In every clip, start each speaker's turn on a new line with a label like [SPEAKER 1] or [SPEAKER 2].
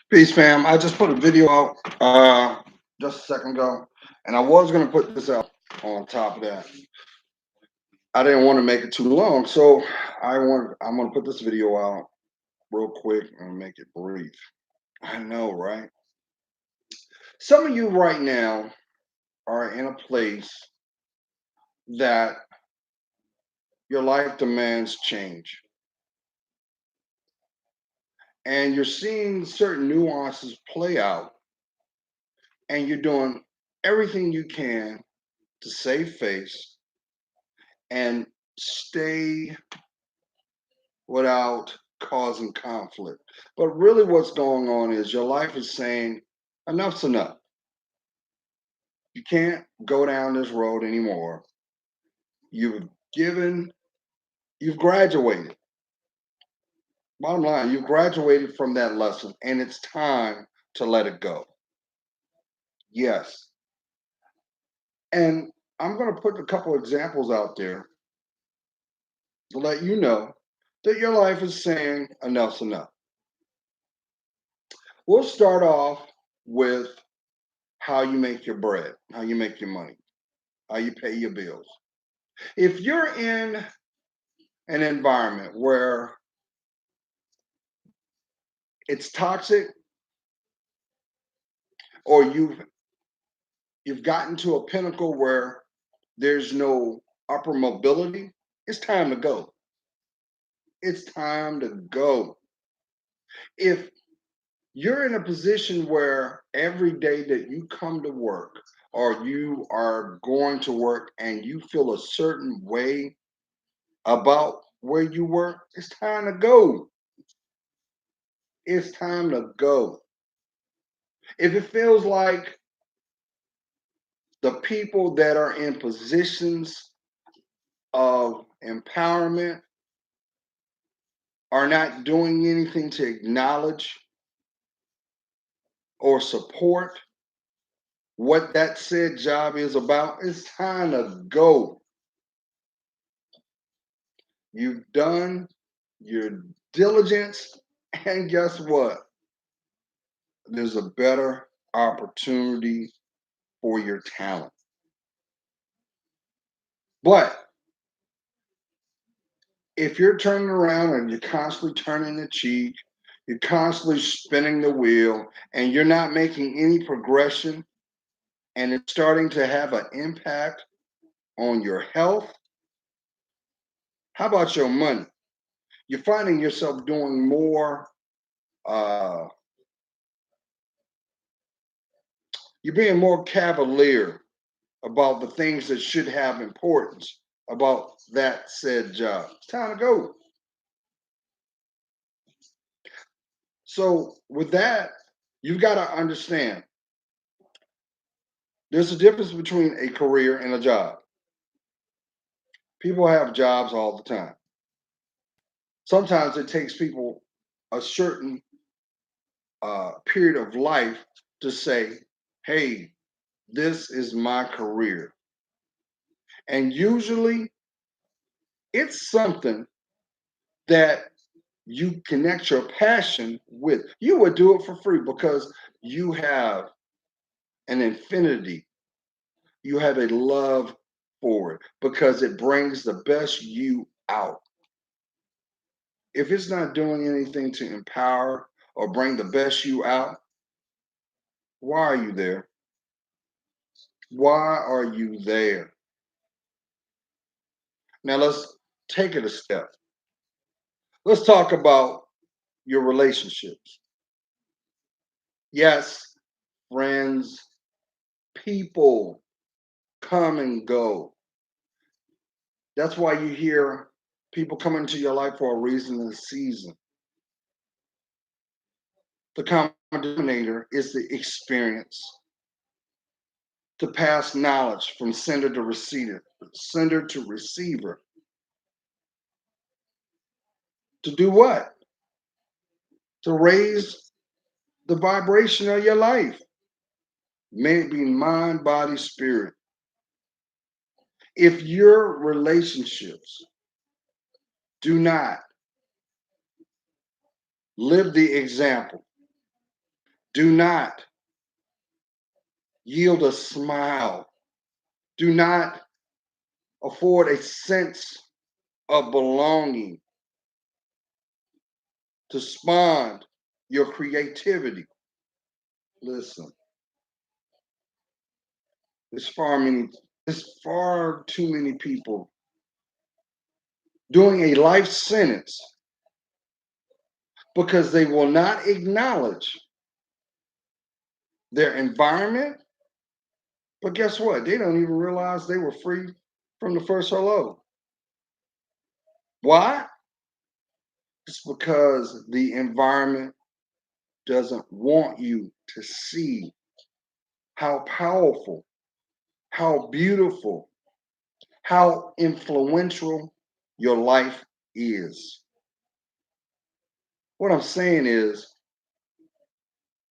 [SPEAKER 1] Peace, fam. I just put a video out just a second ago, and I was gonna put this out on top of that. I didn't want to make it too long, so I'm gonna put this video out real quick and make it brief. I know, right? Some of you right now are in a place that your life demands change, and you're seeing certain nuances play out, and you're doing everything you can to save face and stay without causing conflict. But really, what's going on is your life is saying, enough's enough. You can't go down this road anymore. You've given, you've graduated. Bottom line, you've graduated from that lesson, and it's time to let it go. Yes. And I'm going to put a couple examples out there to let you know that your life is saying enough's enough. We'll start off with how you make your bread, how you make your money, how you pay your bills. If you're in an environment where it's toxic or you've gotten to a pinnacle where there's no upper mobility, it's time to go. It's time to go. If you're in a position where every day that you come to work or you are going to work and you feel a certain way about where you work, it's time to go. It's time to go. If it feels like the people that are in positions of empowerment are not doing anything to acknowledge or support what that said job is about, it's time to go. You've done your diligence, and guess what? There's a better opportunity for your talent. But if you're turning around and you're constantly turning the cheek, you're constantly spinning the wheel, and you're not making any progression, and it's starting to have an impact on your health, how about your money? You're finding yourself doing more, uh, you're being more cavalier about the things that should have importance about that said job. It's time to go. So, with that, you've got to understand there's a difference between a career and a job. People have jobs all the time. Sometimes it takes people a certain period of life to say, hey, this is my career. And usually it's something that you connect your passion with. You would do it for free because you have an infinity, you have a love for it because it brings the best you out. If it's not doing anything to empower or bring the best you out, why are you there? Why are you there? Now let's take it a step. Let's talk about your relationships. Yes, friends, people come and go. That's why you hear people come into your life for a reason and a season. The common denominator is the experience, to pass knowledge from sender to receiver. To do what? To raise the vibration of your life. May it be mind, body, spirit. If your relationships do not live the example, Do not yield a smile. Do not afford a sense of belonging to spawn your creativity. Listen, there's far many, there's far too many people doing a life sentence because they will not acknowledge their environment. But guess what? They don't even realize they were free from the first hello. Why? It's because the environment doesn't want you to see how powerful, how beautiful, how influential your life is. What I'm saying is,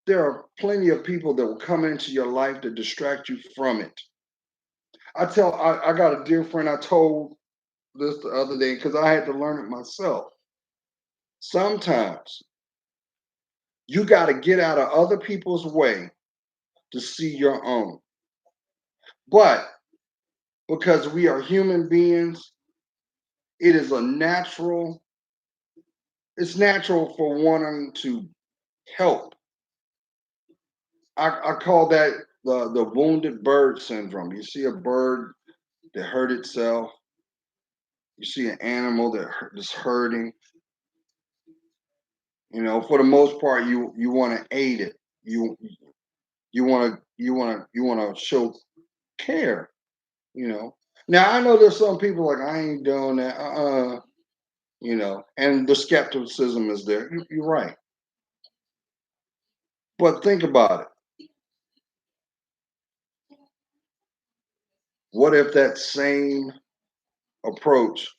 [SPEAKER 1] there are plenty of people that will come into your life to distract you from it. I got a dear friend, I told this the other day because I had to learn it myself. Sometimes you got to get out of other people's way to see your own. But because we are human beings, it is a natural, it's natural for wanting to help. I call that the wounded bird syndrome. You see a bird that hurt itself, you see an animal that's hurting, for the most part, you want to aid it. You want to show care. You know. Now I know there's some people like I ain't doing that. And the skepticism is there. You're right, but think about it. What if that same approach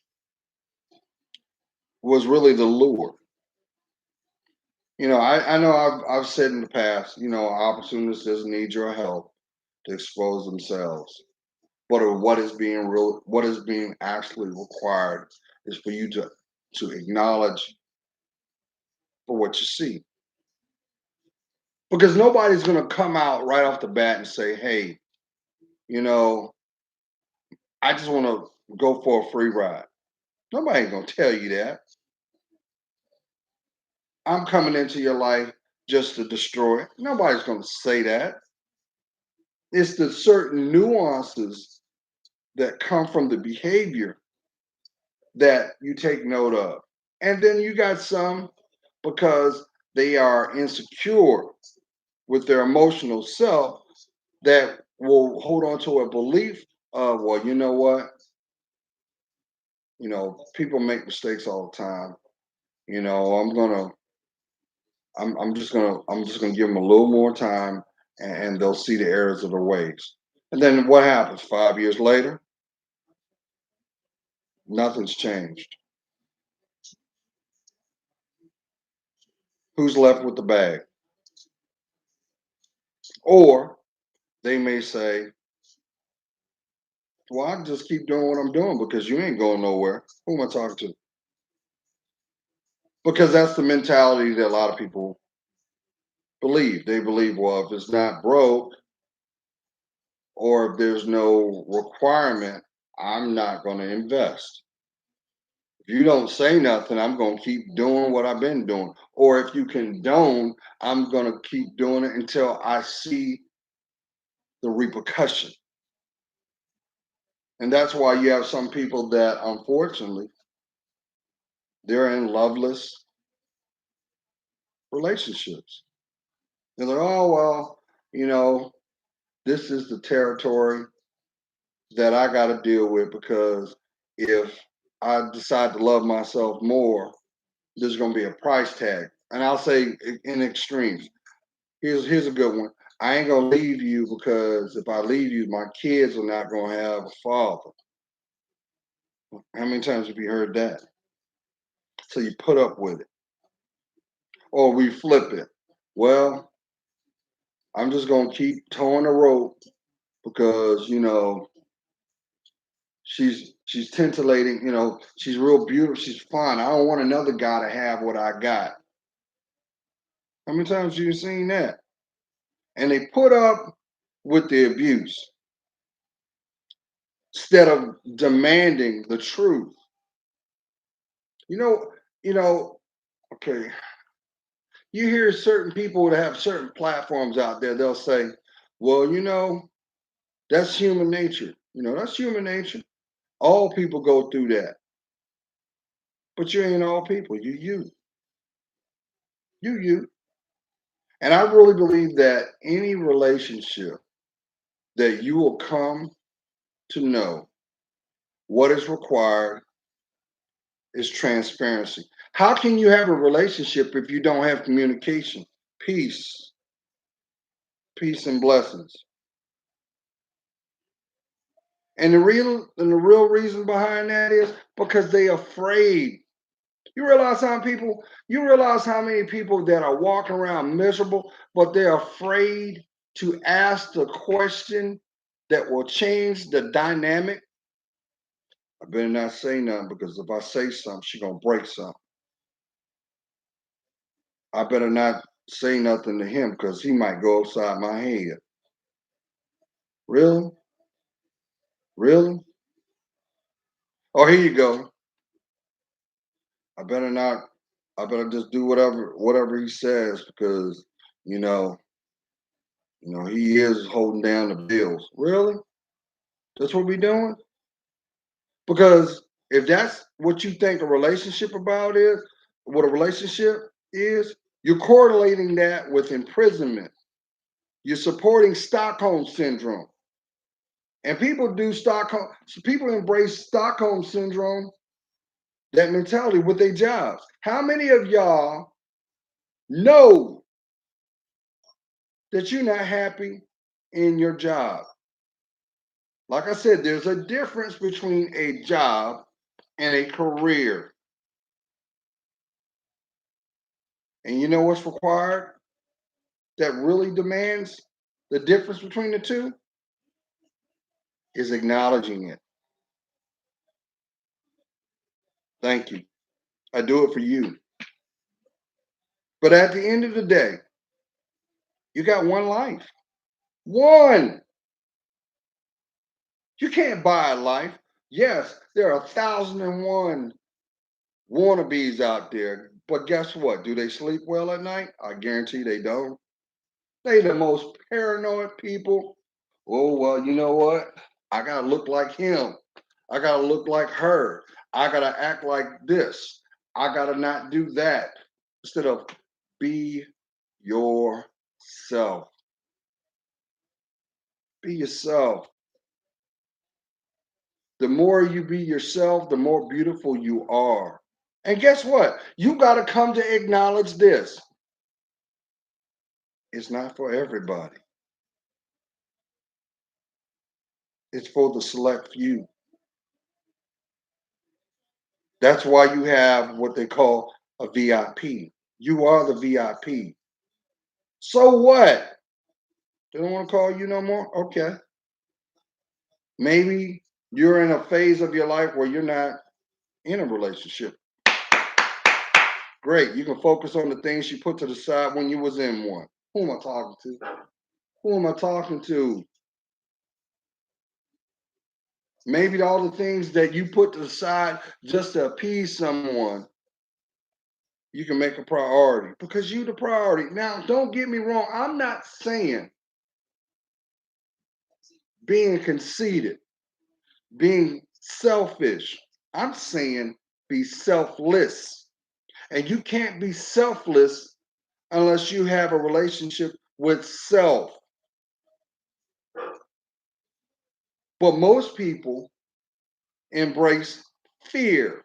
[SPEAKER 1] was really the lure? I know I've said in the past, opportunists doesn't need your help to expose themselves. But what is being actually required is for you to acknowledge for what you see. Because nobody's gonna come out right off the bat and say, hey, you know, I just wanna go for a free ride. Nobody's gonna tell you that. I'm coming into your life just to destroy it. Nobody's gonna say that. It's the certain nuances that come from the behavior that you take note of. And then you got some because they are insecure with their emotional self that will hold on to a belief of, well, you know what? People make mistakes all the time. You know, I'm just gonna give them a little more time, and they'll see the errors of their ways. And then what happens? 5 years later, nothing's changed. Who's left with the bag? Or they may say, well, I can just keep doing what I'm doing because you ain't going nowhere. Who am I talking to? Because that's the mentality that a lot of people believe. They believe, well, if it's not broke or if there's no requirement, I'm not going to invest. If you don't say nothing, I'm going to keep doing what I've been doing. Or if you condone, I'm going to keep doing it until I see the repercussion. And that's why you have some people that, unfortunately, they're in loveless relationships. They're like, oh, well, you know, this is the territory that I got to deal with because if I decide to love myself more, there's going to be a price tag. And I'll say in extremes. Here's a good one. I ain't gonna leave you because if I leave you, my kids are not gonna have a father. How many times have you heard that? So you put up with it, or we flip it. Well, I'm just gonna keep towing the rope because she's tintillating. She's real beautiful. She's fine. I don't want another guy to have what I got. How many times have you seen that? and they put up with the abuse instead of demanding the truth. You know, you know, okay, you hear certain people that have certain platforms out there, they'll say, well, that's human nature. That's human nature. All people go through that. But you ain't all people. You. And I really believe that any relationship that you will come to know what is required is transparency. How can you have a relationship if you don't have communication? Peace, peace and blessings. And the real reason behind that is because they afraid. You realize how many people that are walking around miserable, but they're afraid to ask the question that will change the dynamic. I better not say nothing because if I say something, she's gonna break something. I better not say nothing to him because he might go upside my head. Really? Really? Oh, here you go. I better not. I better just do whatever he says because you know, he is holding down the bills. Really? That's what we doing? Because if that's what you think a relationship about is, what a relationship is, you're correlating that with imprisonment. You're supporting Stockholm syndrome. And people embrace Stockholm syndrome, that mentality with their jobs. How many of y'all know that you're not happy in your job? Like I said, there's a difference between a job and a career. And you know what's required that really demands the difference between the two is acknowledging it. Thank you. I do it for you. But at the end of the day, you got one life. One. You can't buy a life. Yes, there are 1,001 wannabes out there, but guess what? Do they sleep well at night? I guarantee they don't. They the most paranoid people. Oh, well, you know what? I gotta look like him. I gotta look like her. I gotta act like this. I gotta not do that. Instead of be yourself. Be yourself. The more you be yourself, the more beautiful you are. And guess what? You gotta come to acknowledge this. It's not for everybody. It's for the select few. That's why you have what they call a VIP. You are the VIP. So what? They don't want to call you no more? Okay. Maybe you're in a phase of your life where you're not in a relationship. Great. You can focus on the things you put to the side when you was in one. Who am I talking to? Who am I talking to? Maybe all the things that you put to the side just to appease someone, you can make a priority because you the priority. Now, don't get me wrong. I'm not saying being conceited, being selfish. I'm saying be selfless. And you can't be selfless unless you have a relationship with self. But most people embrace fear.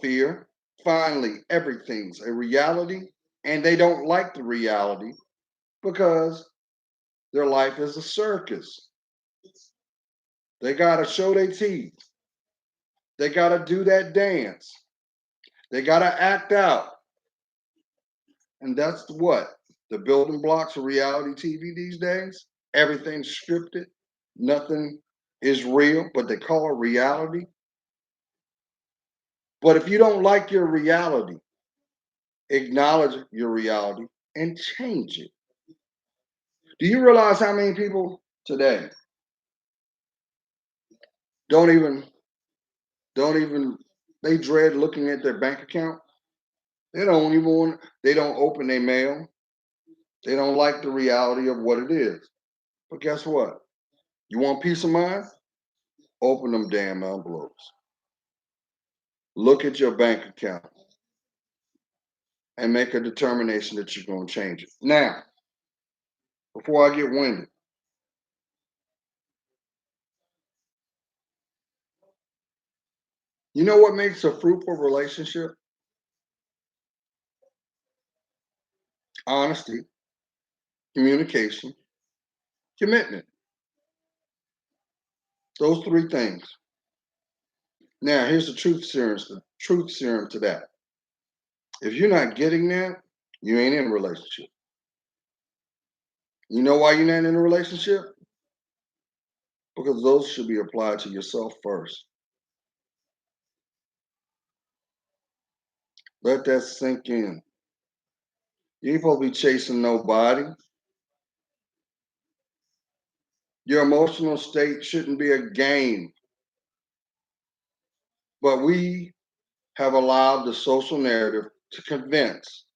[SPEAKER 1] Fear. Finally, everything's a reality, and they don't like the reality because their life is a circus. They got to show their teeth. They got to do that dance. They got to act out. And that's what? The building blocks of reality TV these days. Everything's scripted. Nothing is real, but they call it reality. But if you don't like your reality, acknowledge your reality and change it. Do you realize how many people today don't even don't even they dread looking at their bank account? They don't even want, they don't open their mail. They don't like the reality of what it is. But guess what? You want peace of mind? Open them damn envelopes. Look at your bank account and make a determination that you're going to change it. Now, before I get winded, you know what makes a fruitful relationship? Honesty, communication, commitment. Those three things. Now, here's the truth serum to that. If you're not getting that, you ain't in a relationship. You know why you're not in a relationship? Because those should be applied to yourself first. Let that sink in. You ain't supposed to be chasing nobody. Your emotional state shouldn't be a game. But we have allowed the social narrative to convince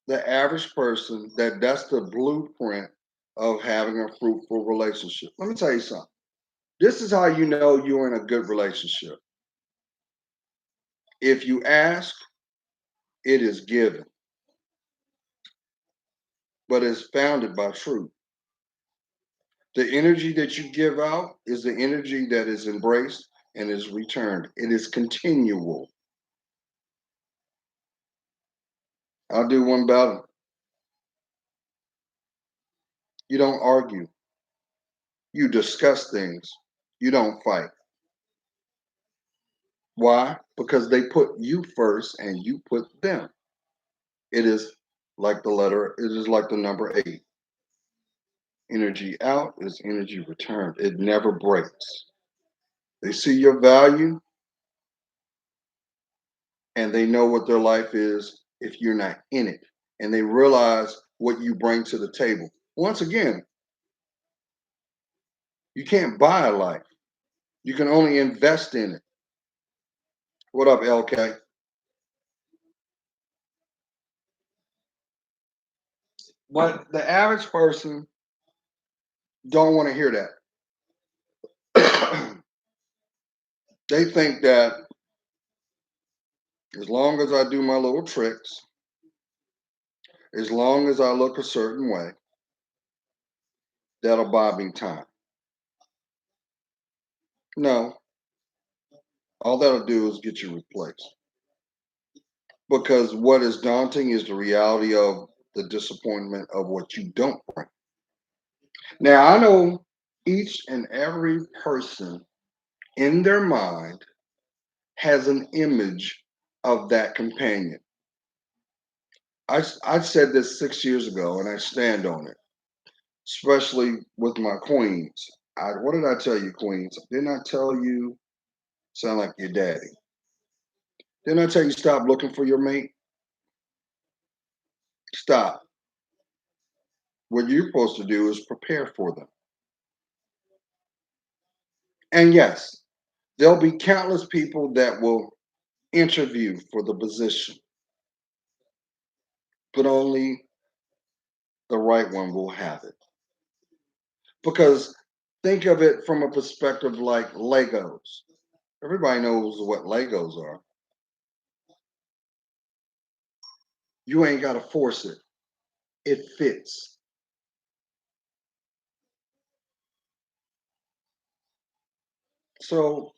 [SPEAKER 1] the average person that that's the blueprint of having a fruitful relationship. Let me tell you something. This is how you know you're in a good relationship. If you ask, it is given, but it's founded by truth. The energy that you give out is the energy that is embraced and is returned. It is continual. I'll do one better. You don't argue, you discuss things, you don't fight. Why? Because they put you first and you put them. It is it is like the number eight. Energy out is energy returned. It never breaks. They see your value and they know what their life is if you're not in it. And they realize what you bring to the table. Once again, you can't buy a life. You can only invest in it. What up, LK? But the average person don't want to hear that. They think that as long as I do my little tricks, as long as I look a certain way, that'll buy me time. No, all that'll do is get you replaced. Because what is daunting is the reality of the disappointment of what you don't bring. Now, I know each and every person in their mind has an image of that companion. I said this 6 years ago and I stand on it, especially with my queens. What did I tell you, queens? Didn't I tell you, sound like your daddy? Didn't I tell you stop looking for your mate? Stop. What you're supposed to do is prepare for them. And yes, there'll be countless people that will interview for the position, but only the right one will have it. Because think of it from a perspective like Legos. Everybody knows what Legos are. You ain't got to force it, it fits. So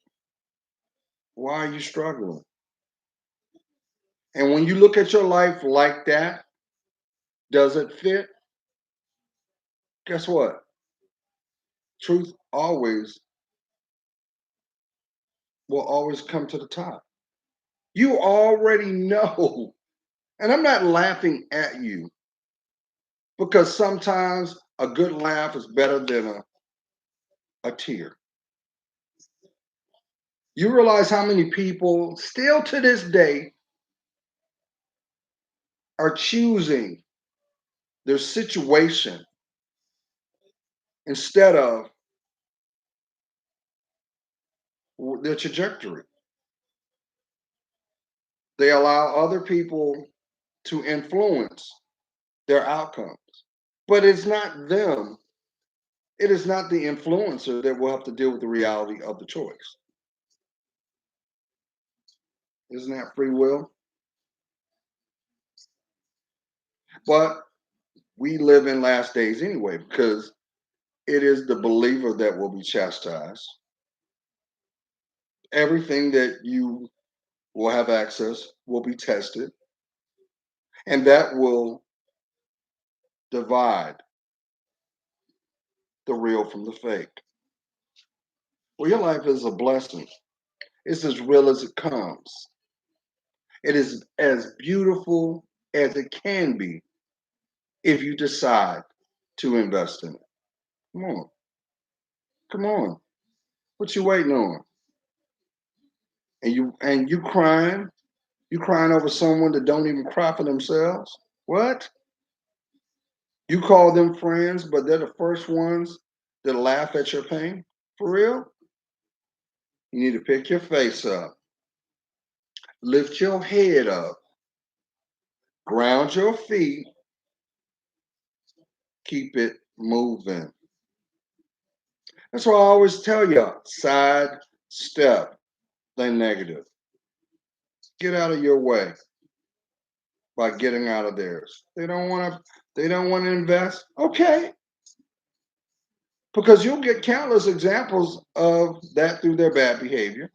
[SPEAKER 1] why are you struggling? And when you look at your life like that, does it fit? Guess what? Truth will always come to the top. You already know. And I'm not laughing at you because sometimes a good laugh is better than a tear. You realize how many people still to this day are choosing their situation instead of their trajectory. They allow other people to influence their outcomes. But it's not them. It is not the influencer that will have to deal with the reality of the choice. Isn't that free will? But we live in last days anyway because it is the believer that will be chastised. Everything that you will have access will be tested, and that will divide the real from the fake. Well, your life is a blessing. It's as real as it comes. It is as beautiful as it can be if you decide to invest in it. Come on. Come on. What you waiting on? And you crying? You crying over someone that don't even cry for themselves? What? You call them friends, but they're the first ones that laugh at your pain? For real? You need to pick your face up, lift your head up, ground your feet, keep it moving. That's why I always tell y'all, side step, think negative. Get out of your way by getting out of theirs. They don't want to invest. Okay. Because you'll get countless examples of that through their bad behavior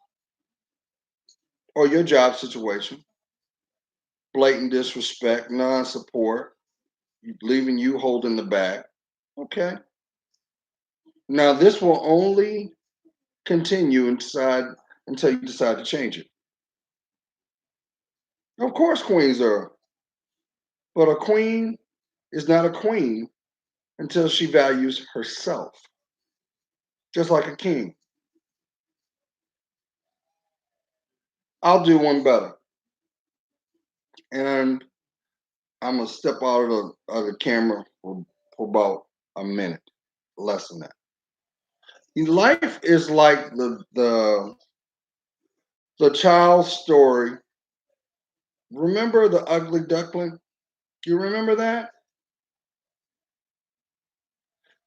[SPEAKER 1] or your job situation, blatant disrespect, non-support, leaving you holding the bag. Okay. Now this will only continue inside until you decide to change it. Of course, queens are, but a queen is not a queen until she values herself, just like a king. I'll do one better, and I'm gonna step out of the camera for about a minute, less than that. Life is like the child's story. Remember the ugly duckling? You remember that?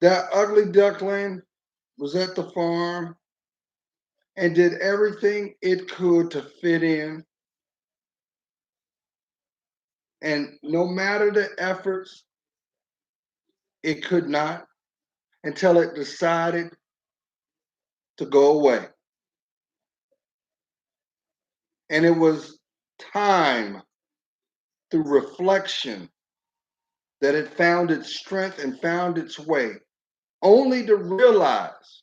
[SPEAKER 1] That ugly duckling was at the farm and did everything it could to fit in. And no matter the efforts, it could not until it decided to go away. And it was time through reflection that it found its strength and found its way, only to realize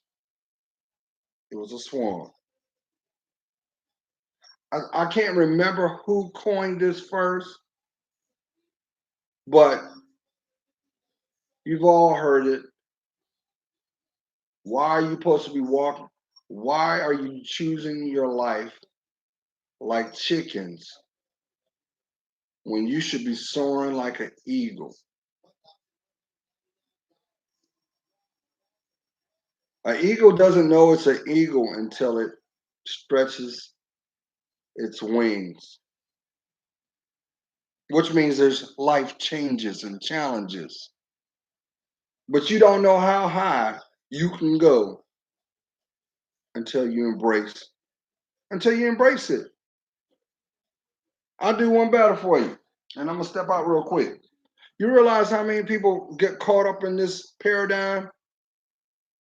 [SPEAKER 1] it was a swan. I can't remember who coined this first, but you've all heard it. Why are you supposed to be walking? Why are you choosing your life like chickens when you should be soaring like an eagle? An eagle doesn't know it's an eagle until it stretches its wings, which means there's life changes and challenges. But you don't know how high you can go until you embrace it. I'll do one better for you. And I'm gonna step out real quick. You realize how many people get caught up in this paradigm?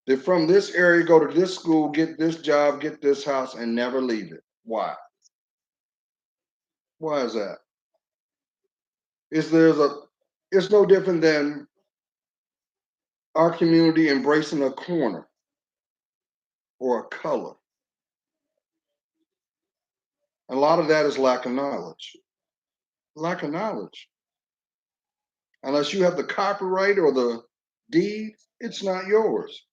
[SPEAKER 1] They from this area go to this school, get this job, get this house, and never leave it. Why? Why is that? Is there's a it's no different than our community embracing a corner or a color. A lot of that is lack of knowledge. Lack of knowledge. Unless you have the copyright or the deed, it's not yours.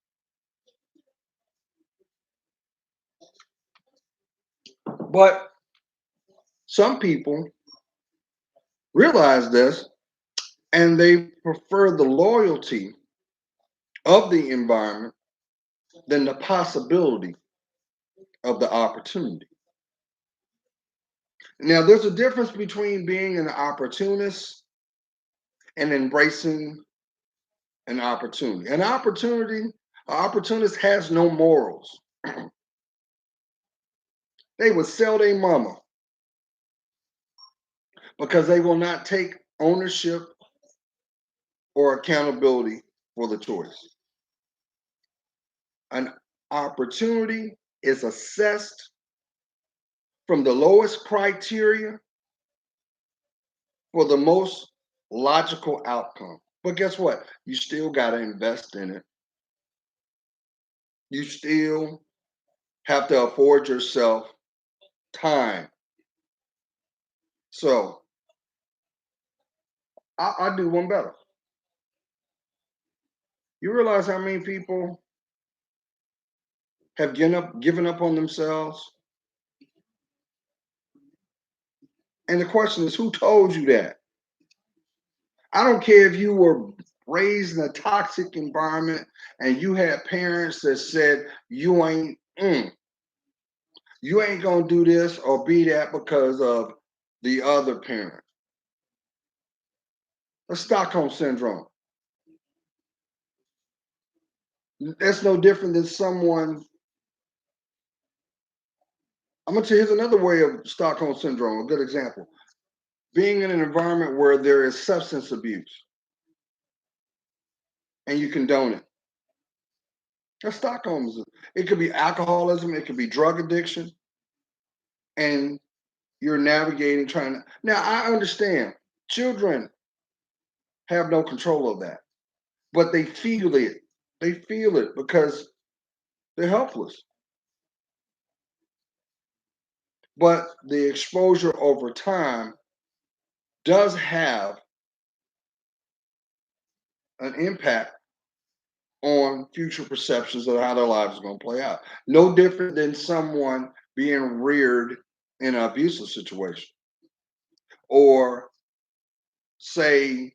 [SPEAKER 1] But some people realize this and they prefer the loyalty of the environment than the possibility of the opportunity. Now, there's a difference between being an opportunist and embracing an opportunist has no morals. They would sell their mama because they will not take ownership or accountability for the choice. An opportunity is assessed from the lowest criteria for the most logical outcome. But guess what? You still got to invest in it. You still have to afford yourself time. So I do one better. You realize how many people have given up on themselves? And the question is, who told you that? I don't care if you were raised in a toxic environment and you had parents that said you ain't gonna do this or be that because of the other parent. That's Stockholm syndrome. That's no different than someone. I'm gonna tell you, here's another way of Stockholm syndrome. A good example: being in an environment where there is substance abuse and you condone it. That's Stockholm. It could be alcoholism. It could be drug addiction, and you're navigating trying to. Now I understand children have no control of that, but they feel it. They feel it because they're helpless. But the exposure over time does have an impact on future perceptions of how their lives are going to play out. No different than someone being reared in an abusive situation, or say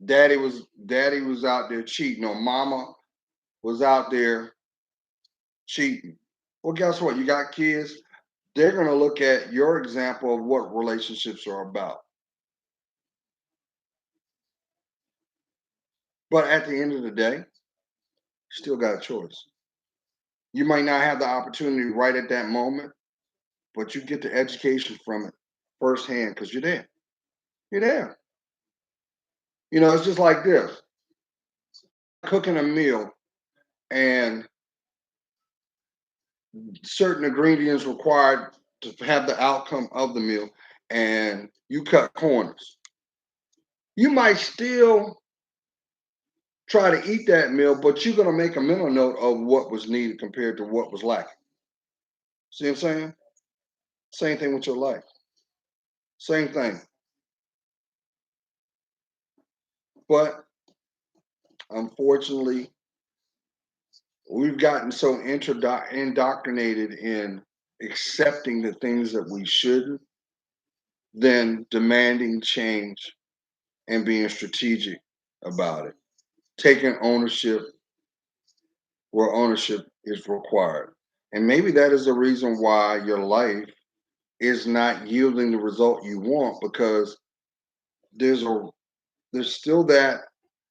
[SPEAKER 1] daddy was out there cheating, or mama was out there cheating. Well, guess what? You got kids. They're going to look at your example of what relationships are about. But at the end of the day, you still got a choice. You might not have the opportunity right at that moment, but you get the education from it firsthand because you're there. You're there. It's just like this: cooking a meal and certain ingredients required to have the outcome of the meal, and you cut corners. You might still try to eat that meal, but you're going to make a mental note of what was needed compared to what was lacking. See what I'm saying? Same thing with your life. Same thing. But unfortunately, we've gotten so indoctrinated in accepting the things that we shouldn't, than demanding change and being strategic about it. Taking ownership where ownership is required. And maybe that is the reason why your life is not yielding the result you want, because there's a there's still that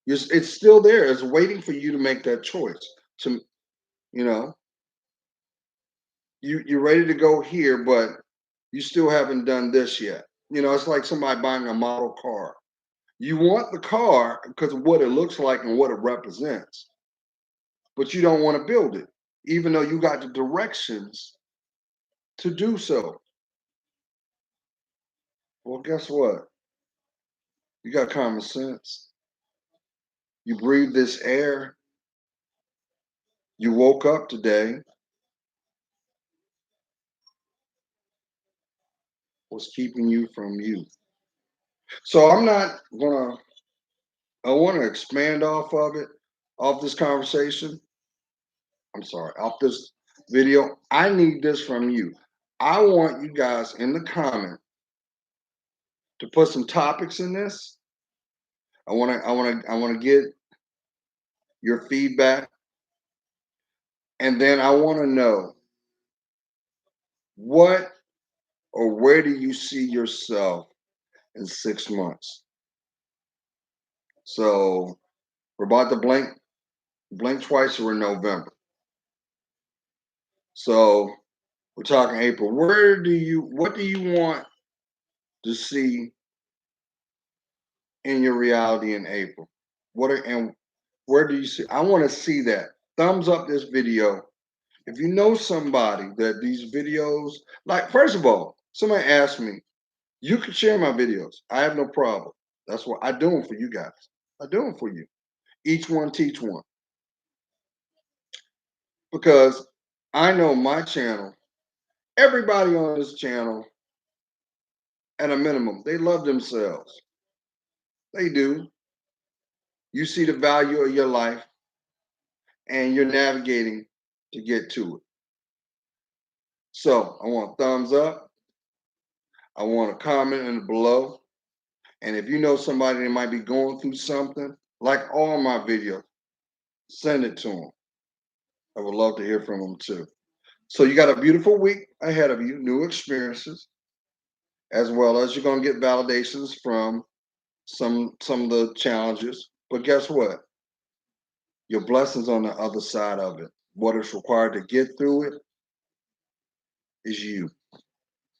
[SPEAKER 1] it's still there. It's waiting for you to make that choice. To you know, you're ready to go here, but you still haven't done this yet. It's like somebody buying a model car. You want the car because of what it looks like and what it represents, but you don't want to build it, even though you got the directions to do so. Well, guess what? You got common sense. You breathe this air. You woke up today. What's keeping you from you? So I'm not gonna. I want to expand off this conversation. I'm sorry, off this video. I need this from you. I want you guys in the comment to put some topics in this, I want to get your feedback, and then I want to know what or where do you see yourself in 6 months. So we're about to blink twice. We're in November. So we're talking April. What do you want to see in your reality in April? And where do you see? I want to see that. Thumbs up this video. If you know somebody that these videos, like, first of all, somebody asked me, you can share my videos. I have no problem. That's what I do them for you guys. I do them for you. Each one teach one. Because I know my channel, everybody on this channel, at a minimum, they love themselves. They do. You see the value of your life and you're navigating to get to it. So I want thumbs up. I want a comment in below. And if you know somebody that might be going through something, like all my videos, send it to them. I would love to hear from them too. So you got a beautiful week ahead of you, new experiences, as well as you're going to get validations from some of the challenges. But guess what? Your blessings on the other side of it. What is required to get through it is you.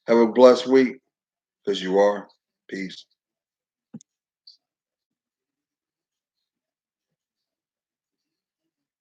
[SPEAKER 1] Have a blessed week because you are. Peace.